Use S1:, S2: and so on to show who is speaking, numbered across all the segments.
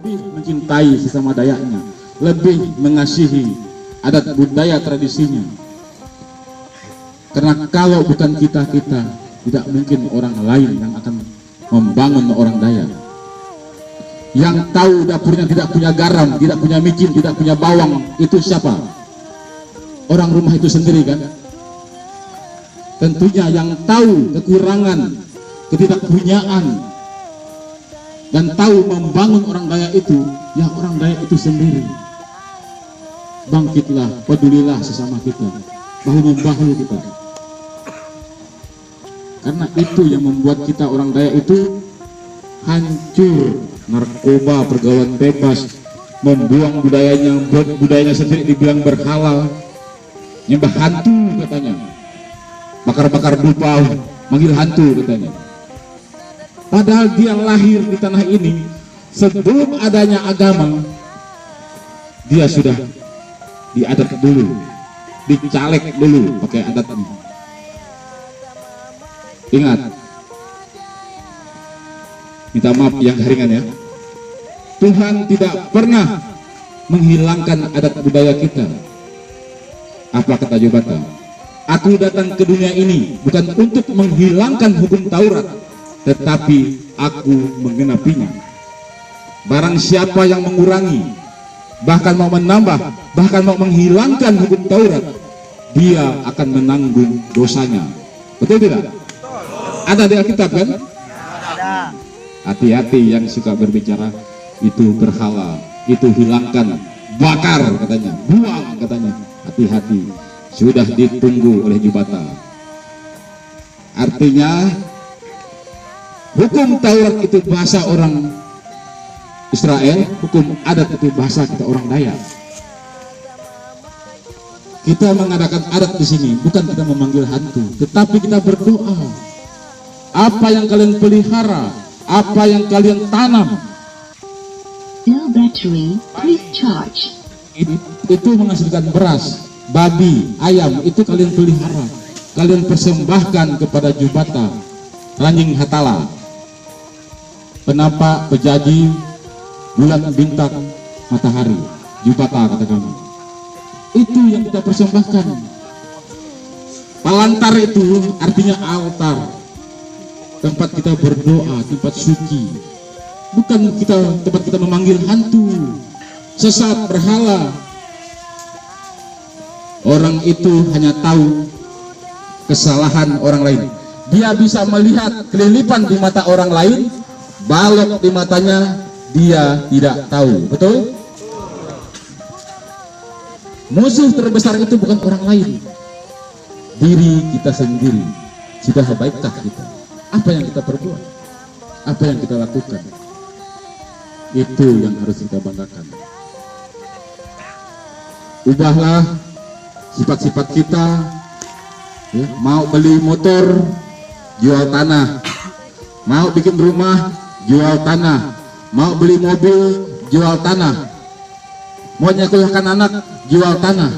S1: lebih mencintai sesama Dayaknya, lebih mengasihi adat budaya tradisinya. Karena kalau bukan kita, tidak mungkin orang lain yang akan membangun orang Dayak. Yang tahu dapurnya tidak punya garam, tidak punya micin, tidak punya bawang, itu siapa? Orang rumah itu sendiri kan? Tentunya yang tahu kekurangan, ketidakpunyaan, dan tahu membangun orang Dayak itu, ya orang Dayak itu sendiri. Bangkitlah, pedulilah sesama kita, bahu-membahu kita. Karena itu yang membuat kita orang Dayak itu hancur. Narkoba, pergaulan bebas, membuang budayanya sendiri dibilang berhala, nyembah hantu katanya, bakar-bakar dupa, manggil hantu katanya. Padahal dia lahir di tanah ini sebelum adanya agama, dia sudah diadat dulu, dicalek dulu pakai adatnya. Ingat, minta maaf yang ringan ya, Tuhan tidak pernah menghilangkan adat budaya kita. Apa kata Jobata? Aku datang ke dunia ini bukan untuk menghilangkan hukum Taurat, tetapi aku menggenapinya. Barang siapa yang mengurangi, bahkan mau menambah, bahkan mau menghilangkan hukum Taurat, dia akan menanggung dosanya. Betul tidak? Ada di Alkitab kan?
S2: Ada.
S1: Hati-hati yang suka berbicara itu berhala, itu hilangkan, bakar katanya, buang katanya. Hati-hati, sudah ditunggu oleh Jobata. Artinya hukum Taurat itu bahasa orang Israel, hukum adat itu bahasa kita orang Dayak. Kita mengadakan adat di sini bukan kita memanggil hantu, tetapi kita berdoa. Apa yang kalian pelihara, apa yang kalian tanam,
S3: No battery, please charge.
S1: itu menghasilkan beras, babi, ayam, itu kalian pelihara, kalian persembahkan kepada Jobata, Ranjing Hatala, penapak, pejaji, bulan, bintang, matahari, Jobata kata kami. Itu yang kita persembahkan. Palantar itu artinya altar, tempat kita berdoa, tempat suci. Bukan tempat kita memanggil hantu, sesat, berhala. Orang itu hanya tahu kesalahan orang lain. Dia bisa melihat kelilipan di mata orang lain, balok di matanya, dia tidak tahu. Betul? Musuh terbesar itu bukan orang lain, diri kita sendiri. Sudah baikkah kita? Apa yang kita perbuat? Apa yang kita lakukan? Itu yang harus kita banggakan. Ubahlah sifat-sifat kita ya. Mau beli motor, jual tanah. Mau bikin rumah, jual tanah. Mau beli mobil, jual tanah. Mau nyekolahkan anak, jual tanah.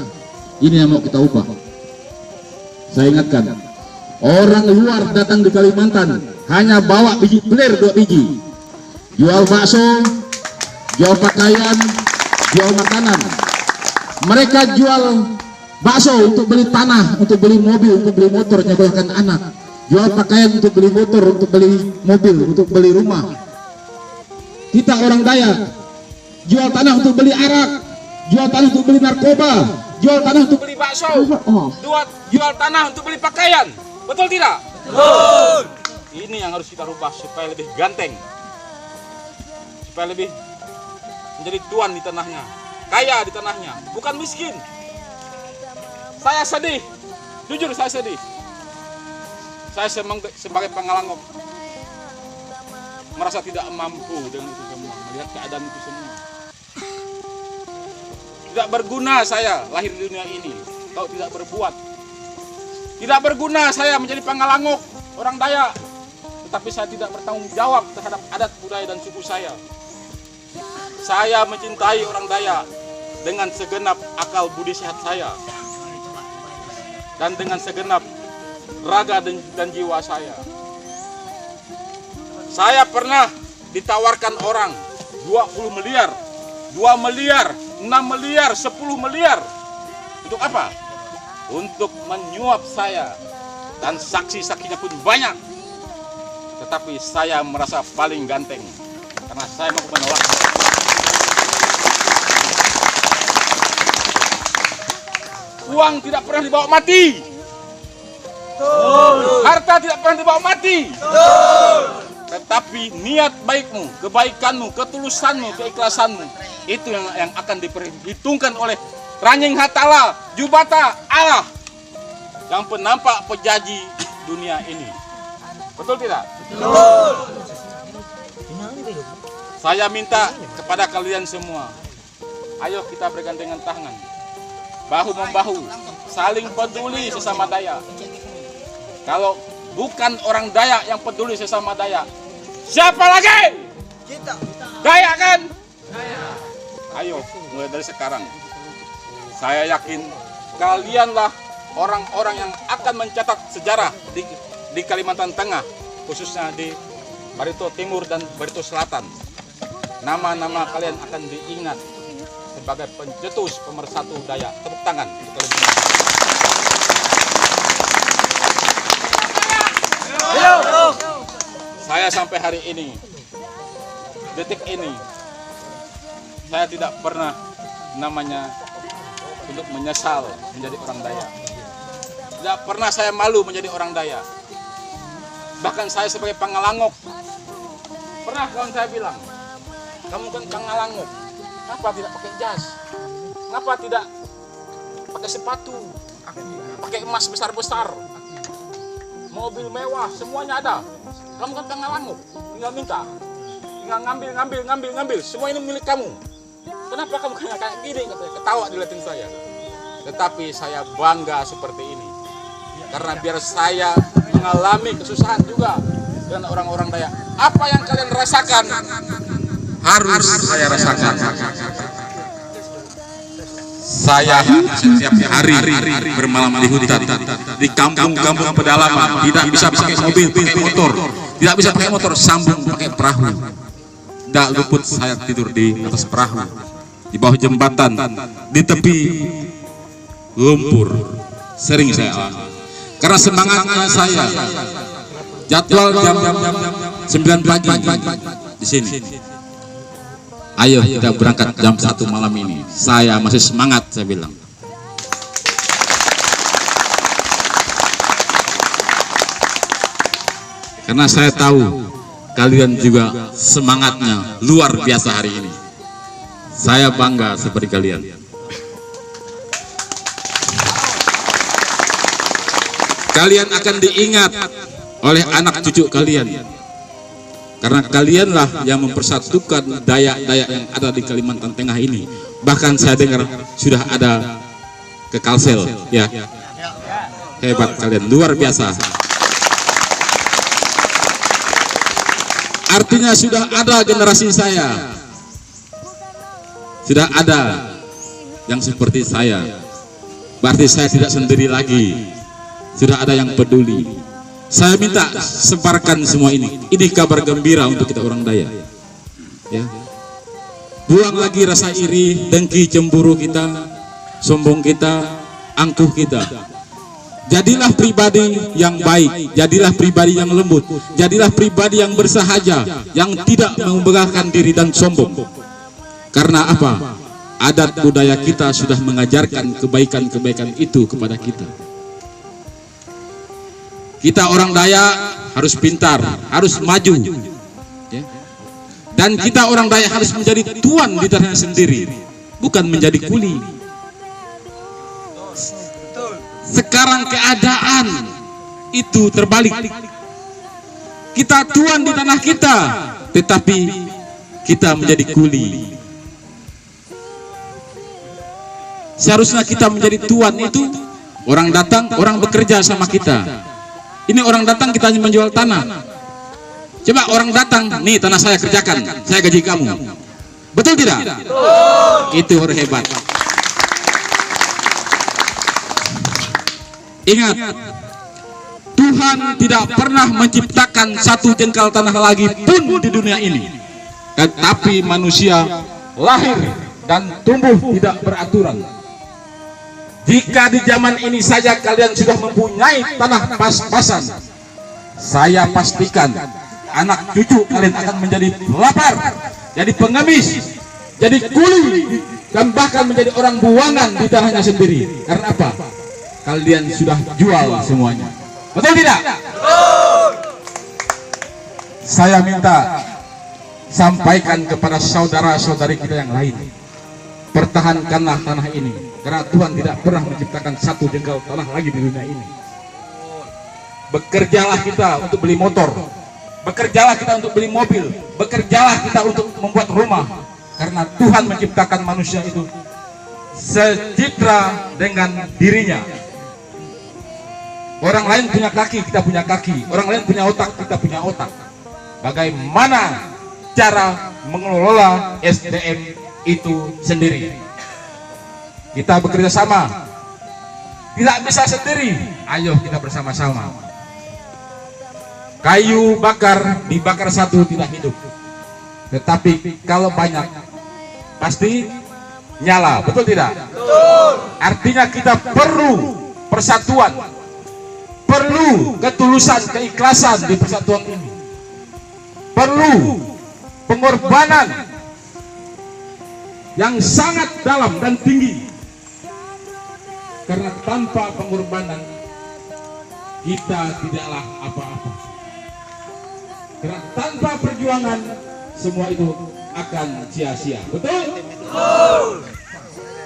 S1: Ini yang mau kita ubah. Saya ingatkan, orang luar datang di Kalimantan hanya bawa biji pelir 2 biji, jual bakso, jual pakaian, jual makanan. Mereka jual bakso untuk beli tanah, untuk beli mobil, untuk beli motor, nyekolahkan anak. Jual pakaian untuk beli motor, untuk beli mobil, untuk beli rumah. Kita orang Dayak jual tanah untuk beli arak, jual tanah untuk beli narkoba, jual tanah untuk beli bakso, jual tanah untuk beli pakaian. Betul tidak? Betul. Ini yang harus kita rubah supaya lebih ganteng, supaya lebih menjadi tuan di tanahnya, kaya di tanahnya, bukan miskin. Saya sedih, jujur saya sedih. Saya sebagai Pangalangok merasa tidak mampu dengan itu semua, melihat keadaan itu semua. Tidak berguna saya lahir di dunia ini kalau tidak berbuat. Tidak berguna saya menjadi Pangalangok, orang Dayak, tetapi saya tidak bertanggung jawab terhadap adat budaya dan suku saya. Saya mencintai orang Dayak dengan segenap akal budi sehat saya dan dengan segenap raga dan jiwa saya. Saya pernah ditawarkan orang
S2: 20 miliar, 2 miliar, 6 miliar, 10 miliar. Untuk apa? Untuk menyuap saya. Dan saksi-saksinya pun banyak. Tetapi saya merasa paling ganteng karena saya mau menolak. Uang tidak pernah dibawa mati. Harta tidak pernah dibawa mati. Tetapi niat baikmu, kebaikanmu, ketulusanmu, keikhlasanmu, itu yang akan diperhitungkan oleh Ranying Hatala, Jubata Allah, yang penampak pejaji dunia ini. Betul tidak? Betul. Saya minta kepada kalian semua, ayo kita bergandengan tangan, bahu-membahu, saling peduli sesama Dayak. Kalau bukan orang Dayak yang peduli sesama Dayak, siapa lagi? Kita. Dayak kan? Dayak. Ayo, mulai dari sekarang. Saya yakin kalianlah orang-orang yang akan mencatat sejarah di Kalimantan Tengah, khususnya di Barito Timur dan Barito Selatan. Nama-nama kalian akan diingat sebagai pencetus pemersatu Dayak. Tepuk tangan untuk kalian semua. Saya sampai hari ini, detik ini, saya tidak pernah namanya untuk menyesal menjadi orang Dayak. Tidak pernah saya malu menjadi orang Dayak. Bahkan saya sebagai Pangalangok, pernah kawan saya bilang, kamu kan Pangalangok, kenapa tidak pakai jas? Kenapa tidak pakai sepatu? Pakai emas besar-besar, mobil mewah, semuanya ada. Kamu kan Pangalangok, tinggal minta, tinggal ngambil, semua ini milik kamu. Kenapa kamu kayak gini? Katanya, ketawa dilihatin saya. Tetapi saya bangga seperti ini, karena biar saya mengalami kesusahan juga dengan orang-orang Dayak. Apa yang kalian rasakan harus saya rasakan. Saya setiap hari bermalam di hutan, di kampung-kampung pedalaman, tidak bisa pakai mobil, pakai motor, tidak bisa pakai motor, sambung pakai perahu. Tidak luput saya tidur di atas perahu, di bawah jembatan, di tepi lumpur. Sering saya alami. Karena semangatnya saya, jadwal jam 9 pagi di sini. Ayo kita berangkat jam 1 malam ini. Saya masih semangat, saya bilang. Karena saya tahu kalian juga semangatnya luar biasa hari ini. Saya bangga seperti kalian. Kalian akan diingat oleh anak cucu kalian. Karena kalianlah yang mempersatukan Dayak-Dayak yang ada di Kalimantan Tengah ini. Bahkan saya dengar sudah ada ke Kalsel, ya. Hebat kalian, luar biasa. Artinya sudah ada generasi saya, sudah ada yang seperti saya. Berarti saya tidak sendiri lagi. Sudah ada yang peduli. Saya minta sebarkan semua ini. Ini kabar gembira untuk kita orang Dayak. Ya. Buang lagi rasa iri, dengki, cemburu kita, sombong kita, angkuh kita. Jadilah pribadi yang baik, jadilah pribadi yang lembut, jadilah pribadi yang bersahaja, yang tidak membanggakan diri dan sombong. Karena apa? Adat budaya kita sudah mengajarkan kebaikan-kebaikan itu kepada kita. Kita orang Dayak harus pintar, harus maju, ya. Dan kita orang Dayak harus menjadi tuan di tanah sendiri, bukan menjadi kuli. Sekarang keadaan itu terbalik. Kita tuan di tanah kita, tetapi kita menjadi kuli. Seharusnya kita menjadi tuan itu, orang datang, orang bekerja sama kita. Ini orang datang, kita hanya menjual tanah. Coba orang datang, nih tanah saya kerjakan, saya gaji kamu. Betul tidak? Betul. Itu orang hebat. Ingat, Tuhan tidak pernah menciptakan satu jengkal tanah lagi pun di dunia ini. Tetapi manusia lahir dan tumbuh tidak beraturan. Jika di zaman ini saja kalian sudah mempunyai tanah pas-pasan, saya pastikan anak cucu kalian akan menjadi lapar, jadi pengemis, jadi kuli, dan bahkan menjadi orang buangan di tanahnya sendiri. Karena apa? Kalian sudah jual semuanya. Betul tidak? Saya minta sampaikan kepada saudara-saudari kita yang lain, pertahankanlah tanah ini, karena Tuhan tidak pernah menciptakan satu jengkal tanah lagi di dunia ini. Bekerjalah kita untuk beli motor, bekerjalah kita untuk beli mobil, bekerjalah kita untuk membuat rumah, karena Tuhan menciptakan manusia itu secitra dengan dirinya. Orang lain punya kaki, kita punya kaki. Orang lain punya otak, kita punya otak. Bagaimana cara mengelola SDM itu sendiri? Kita bekerja sama, tidak bisa sendiri. Ayo kita bersama-sama. Kayu bakar dibakar satu tidak hidup, tetapi kalau banyak pasti nyala. Betul tidak? Artinya kita perlu persatuan, perlu ketulusan, keikhlasan di persatuan ini, perlu pengorbanan yang sangat dalam dan tinggi. Karena tanpa pengorbanan kita tidaklah apa-apa. Karena tanpa perjuangan semua itu akan sia-sia. Betul?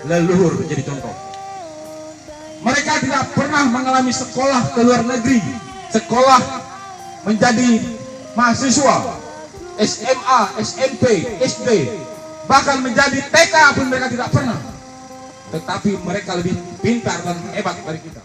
S2: Leluhur jadi contoh. Mereka tidak pernah mengalami sekolah ke luar negeri, sekolah menjadi mahasiswa, SMA, SMP, SD, bahkan menjadi TK pun mereka tidak pernah. Tetapi mereka lebih pintar dan hebat dari kita.